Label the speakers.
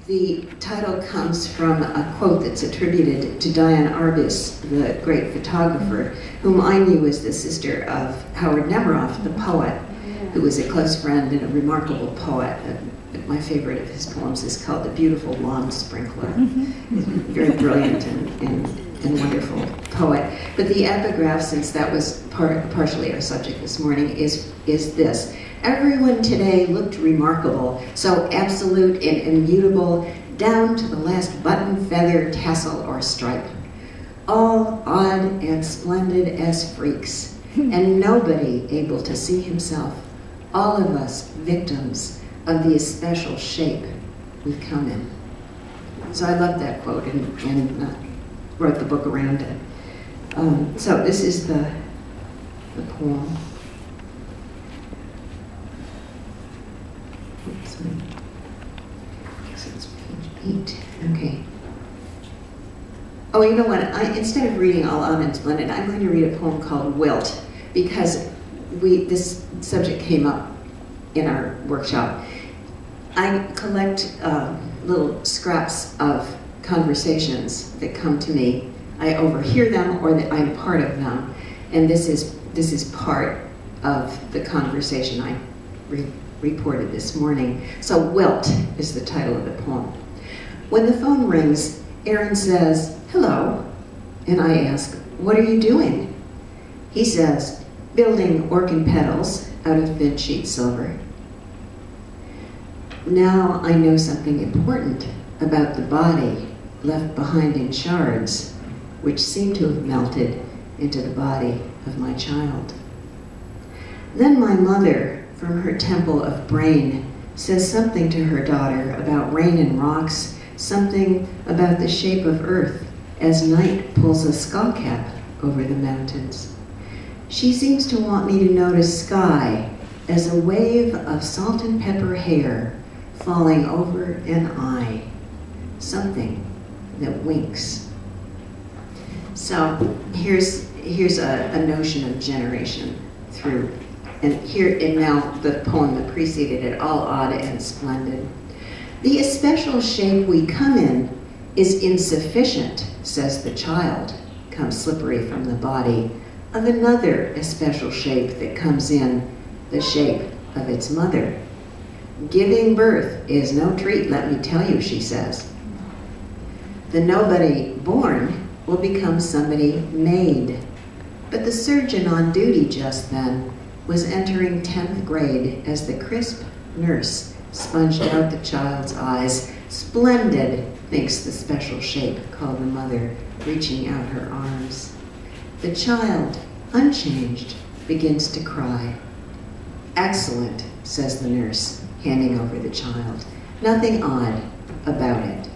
Speaker 1: The title comes from a quote that's attributed to Diane Arbus, the great photographer, whom I knew as the sister of Howard Nemeroff, the poet, who was a close friend and a remarkable poet. My favorite of his poems is called The Beautiful Lawn Sprinkler. He's a very brilliant and wonderful poet. But the epigraph, since that was partially our subject this morning, is this. Everyone today looked remarkable, so absolute and immutable, down to the last button, feather, tassel, or stripe. All odd and splendid as freaks, and nobody able to see himself. All of us victims of the especial shape we come in. So I love that quote and wrote the book around it. So this is the poem. Oops, so it's page 8. Okay. Oh, you know what? Instead of reading All Odd and Splendid, I'm going to read a poem called Wilt, because this subject came up in our workshop. I collect little scraps of conversations that come to me. I overhear them, or that I'm part of them, and this is part of the conversation I reported this morning. So Wilt is the title of the poem. When the phone rings, Aaron says, "Hello," and I ask, "What are you doing?" He says, "Building orchid petals out of thin sheet silver." Now I know something important about the body left behind in shards, which seem to have melted into the body of my child. Then my mother, from her temple of brain, says something to her daughter about rain and rocks, something about the shape of earth as night pulls a skullcap over the mountains. She seems to want me to notice sky as a wave of salt and pepper hair falling over an eye, something that winks. So here's a notion of generation through, and now the poem that preceded it, All Odd and Splendid. The especial shape we come in is insufficient, says the child, comes slippery from the body of another especial shape that comes in, the shape of its mother. Giving birth is no treat, let me tell you, she says. The nobody born will become somebody made. But the surgeon on duty just then was entering 10th grade as the crisp nurse sponged out the child's eyes. Splendid, thinks the special shape called the mother, reaching out her arms. The child, unchanged, begins to cry. Excellent, says the nurse, handing over the child. Nothing odd about it.